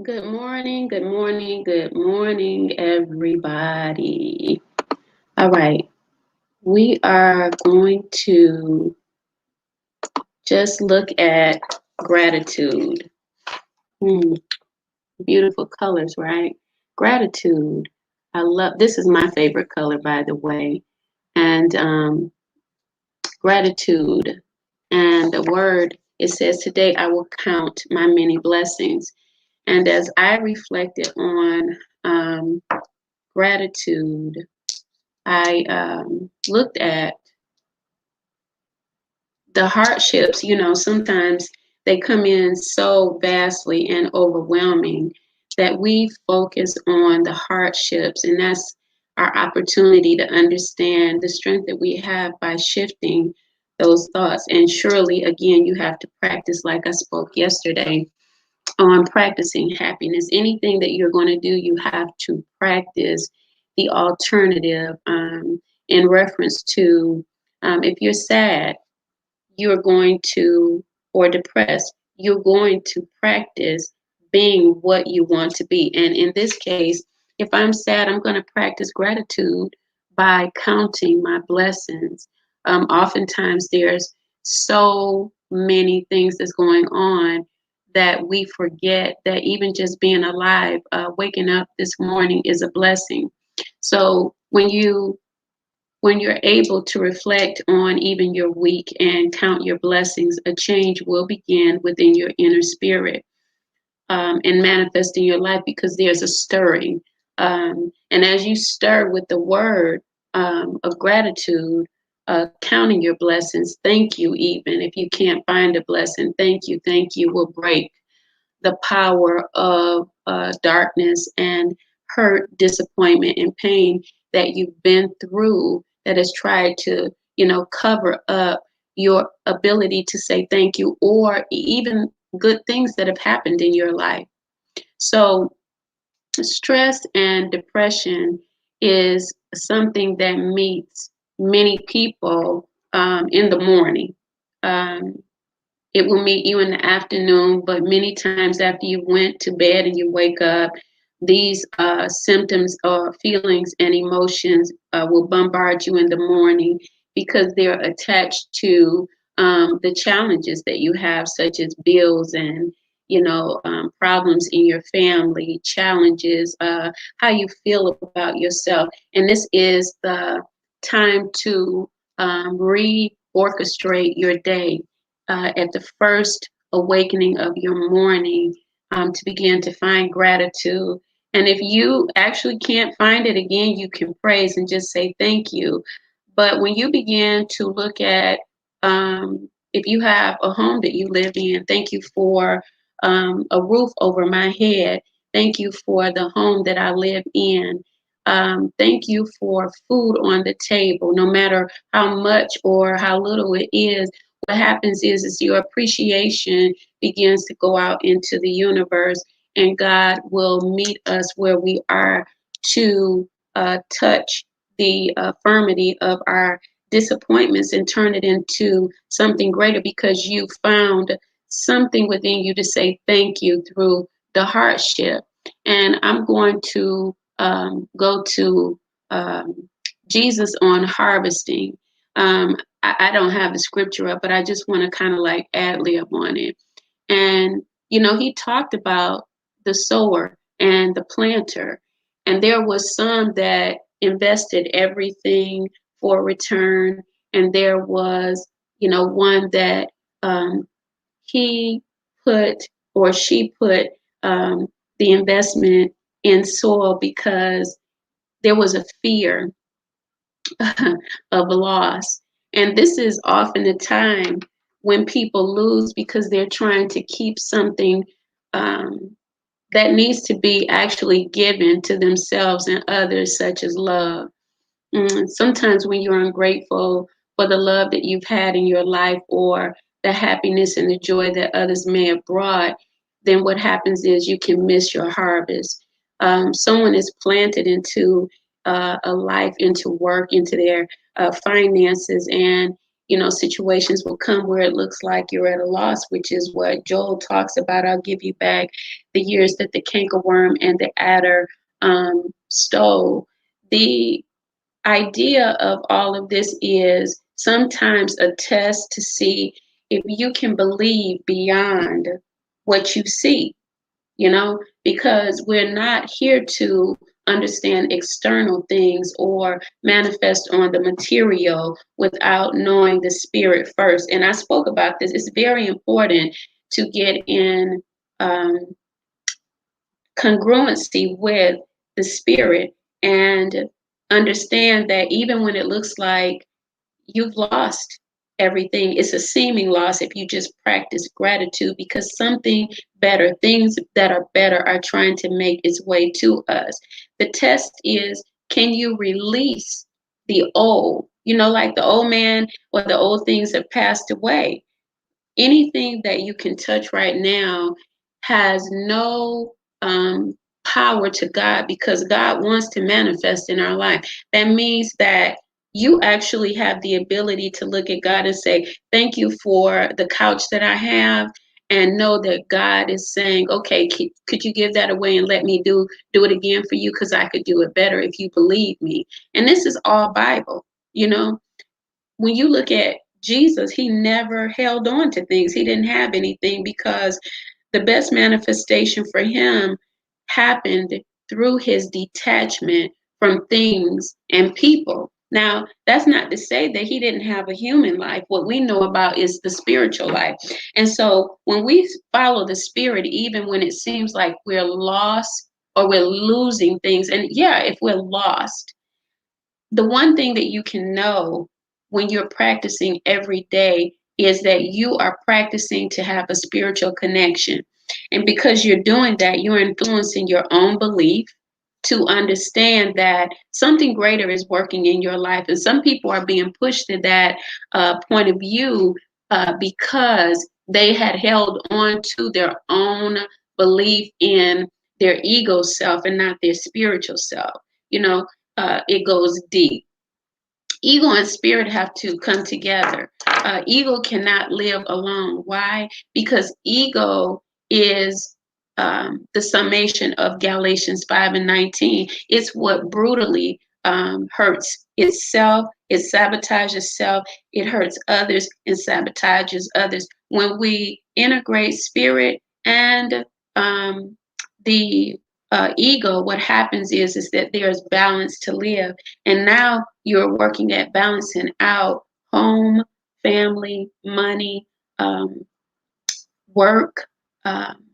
Good morning, good morning, good morning, everybody. All right, we are going to just look at gratitude. Hmm, beautiful colors, right? Gratitude. I love this is my favorite color, by the way. And gratitude. And the word it says, Today I will count my many blessings. And as I reflected on gratitude, I looked at the hardships. Sometimes they come in so vastly and overwhelming that we focus on the hardships, and that's our opportunity to understand the strength that we have by shifting those thoughts. And surely, again, you have to practice, like I spoke yesterday, on practicing happiness. Anything that you're going to do, you have to practice the alternative in reference to if you're sad, you're going to, or depressed, you're going to practice being what you want to be. And in this case, if I'm sad, I'm going to practice gratitude by counting my blessings. Oftentimes, there's so many things that's going on that we forget that even just being alive, waking up this morning is a blessing. So when you're able to reflect on even your week and count your blessings, a change will begin within your inner spirit and manifest in your life because there's a stirring. And as you stir with the word of gratitude, counting your blessings, thank you, even if you can't find a blessing, thank you will break the power of darkness and hurt, disappointment, and pain that you've been through that has tried to, cover up your ability to say thank you or even good things that have happened in your life. So, stress and depression is something that meets many people in the morning. Um, it will meet you in the afternoon, but many times after you went to bed and you wake up, these symptoms or feelings and emotions will bombard you in the morning because they're attached to the challenges that you have, such as bills and problems in your family, challenges, how you feel about yourself. And this is the time to reorchestrate your day at the first awakening of your morning to begin to find gratitude. And if you actually can't find it again, you can praise and just say thank you. But when you begin to look at if you have a home that you live in, thank you for a roof over my head. Thank you for the home that I live in. Thank you for food on the table, no matter how much or how little it is. What happens is your appreciation begins to go out into the universe, and God will meet us where we are to touch the affirmity of our disappointments and turn it into something greater because you found something within you to say thank you through the hardship. And I'm going to go to Jesus on harvesting. I don't have the scripture up, but I just want to kind of like ad lib on it. And, he talked about the sower and the planter. And there was some that invested everything for return. And there was, one that um, he put or she put the investment in soil because there was a fear of loss. And this is often the time when people lose because they're trying to keep something um, that needs to be actually given to themselves and others, such as love. Sometimes when you're ungrateful for the love that you've had in your life or the happiness and the joy that others may have brought, then what happens is you can miss your harvest. Someone is planted into a life, into work, into their finances, and situations will come where it looks like you're at a loss, which is what Joel talks about. I'll give you back the years that the cankerworm and the adder stole. The idea of all of this is sometimes a test to see if you can believe beyond what you see, because we're not here to understand external things or manifest on the material without knowing the spirit first. And I spoke about this. It's very important to get in um, congruency with the spirit and understand that even when it looks like you've lost everything, it's a seeming loss if you just practice gratitude, because something better, things that are better, are trying to make its way to us. The test is, can you release the old? Like the old man or the old things have passed away. Anything that you can touch right now has no power to God, because God wants to manifest in our life. That means that you actually have the ability to look at God and say, thank you for the couch that I have, and know that God is saying, okay, could you give that away and let me do it again for you, because I could do it better if you believe me. And this is all Bible. When you look at Jesus, he never held on to things. He didn't have anything, because the best manifestation for him happened through his detachment from things and people. Now, that's not to say that he didn't have a human life. What we know about is the spiritual life. And so when we follow the spirit, even when it seems like we're lost or we're losing things, and yeah, if we're lost, the one thing that you can know when you're practicing every day is that you are practicing to have a spiritual connection. And because you're doing that, you're influencing your own belief to understand that something greater is working in your life. And some people are being pushed to that point of view because they had held on to their own belief in their ego self and not their spiritual self. It goes deep. Ego and spirit have to come together. Ego cannot live alone. Why? Because ego is the summation of Galatians 5:19. It's what brutally hurts itself. It sabotages self. It hurts others and sabotages others. When we integrate spirit and the ego, what happens is that there's balance to live. And now you're working at balancing out home, family, money, work,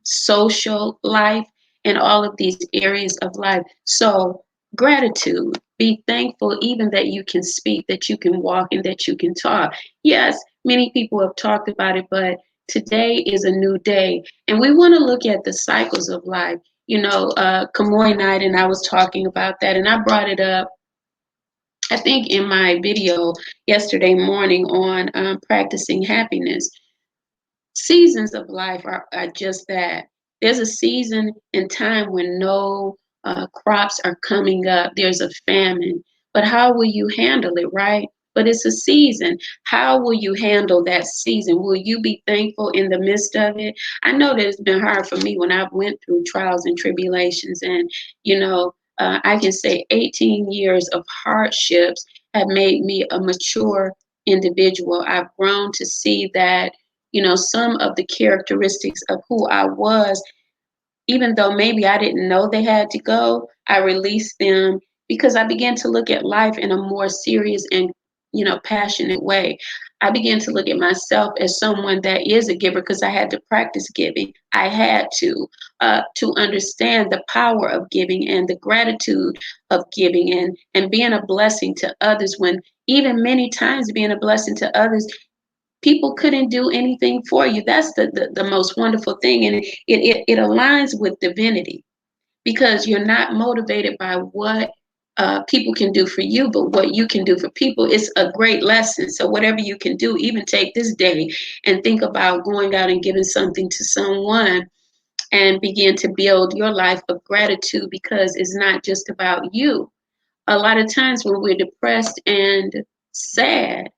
social life, and all of these areas of life. So gratitude, be thankful even that you can speak, that you can walk, and that you can talk. Yes, many people have talked about it, but today is a new day. And we want to look at the cycles of life. Kamoy night, and I was talking about that, and I brought it up, I think, in my video yesterday morning on practicing happiness. Seasons of life are just that. There's a season and time when no crops are coming up. There's a famine. But how will you handle it, right? But it's a season. How will you handle that season? Will you be thankful in the midst of it? I know that it's been hard for me when I've went through trials and tribulations. And, I can say 18 years of hardships have made me a mature individual. I've grown to see that some of the characteristics of who I was, even though maybe I didn't know they had to go, I released them because I began to look at life in a more serious and, passionate way. I began to look at myself as someone that is a giver because I had to practice giving. I had to understand the power of giving and the gratitude of giving and being a blessing to others, when even many times being a blessing to others, people couldn't do anything for you. That's the most wonderful thing. And it aligns with divinity, because you're not motivated by what people can do for you, but what you can do for people. Is a great lesson. So whatever you can do, even take this day and think about going out and giving something to someone, and begin to build your life of gratitude, because it's not just about you. A lot of times when we're depressed and sad,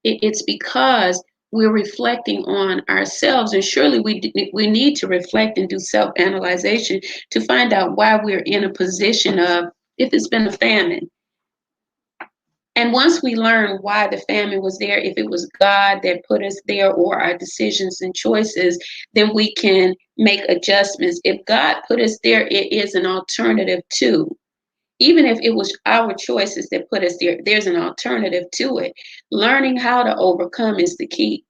It's because we're reflecting on ourselves, and surely we need to reflect and do self-analyzation to find out why we're in a position of, if it's been a famine. And once we learn why the famine was there, if it was God that put us there or our decisions and choices, then we can make adjustments. If God put us there, it is an alternative too. Even if it was our choices that put us there, there's an alternative to it. Learning how to overcome is the key.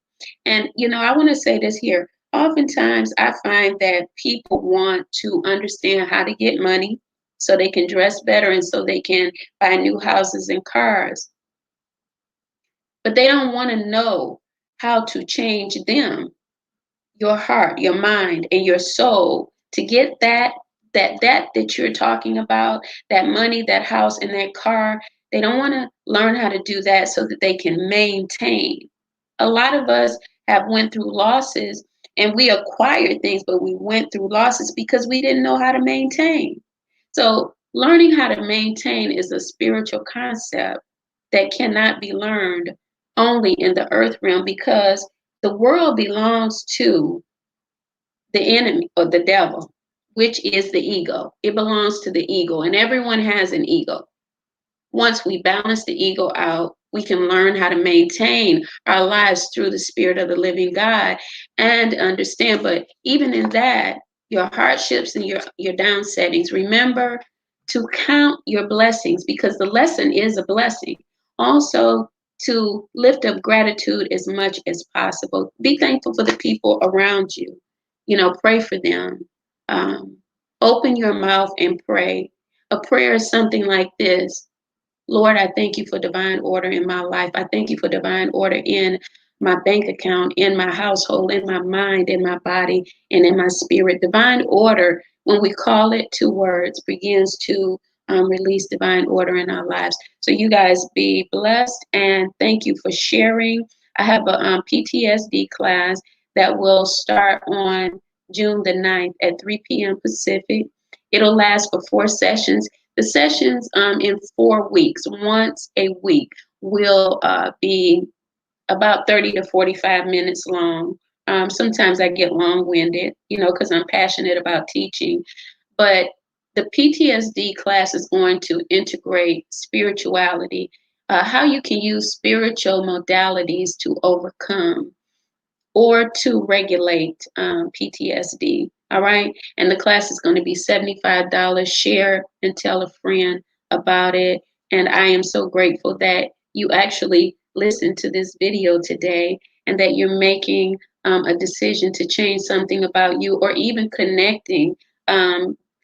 And, I want to say this here. Oftentimes, I find that people want to understand how to get money so they can dress better and so they can buy new houses and cars. But they don't want to know how to change them, your heart, your mind, and your soul, to get that you're talking about, that money, that house, and that car. They don't want to learn how to do that so that they can maintain. A lot of us have went through losses and we acquired things, but we went through losses because we didn't know how to maintain. So learning how to maintain is a spiritual concept that cannot be learned only in the earth realm, because the world belongs to the enemy or the devil, which is the ego. It belongs to the ego, and everyone has an ego. Once we balance the ego out, we can learn how to maintain our lives through the spirit of the living God and understand. But even in that, your hardships and your down settings, remember to count your blessings, because the lesson is a blessing. Also, to lift up gratitude as much as possible. Be thankful for the people around you. Pray for them. Um, Open your mouth and pray. A prayer is something like this: Lord, I thank you for divine order in my life. I thank you for divine order in my bank account, in my household, in my mind, in my body, and in my spirit. Divine order, when we call it two words, begins to release divine order in our lives. So you guys be blessed, and thank you for sharing. I have a PTSD class that will start on June the 9th at 3 p.m. Pacific. It'll last for 4 sessions. The sessions in 4 weeks, once a week, will be about 30 to 45 minutes long. Sometimes I get long-winded, because I'm passionate about teaching. But the PTSD class is going to integrate spirituality, how you can use spiritual modalities to overcome or to regulate PTSD. All right. And the class is going to be $75. Share and tell a friend about it. And I am so grateful that you actually listened to this video today and that you're making a decision to change something about you, or even connecting.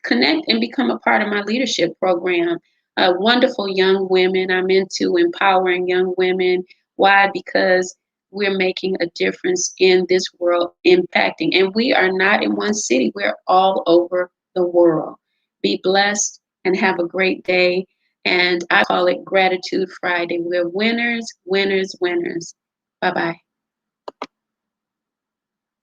Connect and become a part of my leadership program. Wonderful young women. I'm into empowering young women. Why? Because we're making a difference in this world, impacting. And we are not in one city, we're all over the world. Be blessed and have a great day. And I call it Gratitude Friday. We're winners, winners, winners. Bye bye.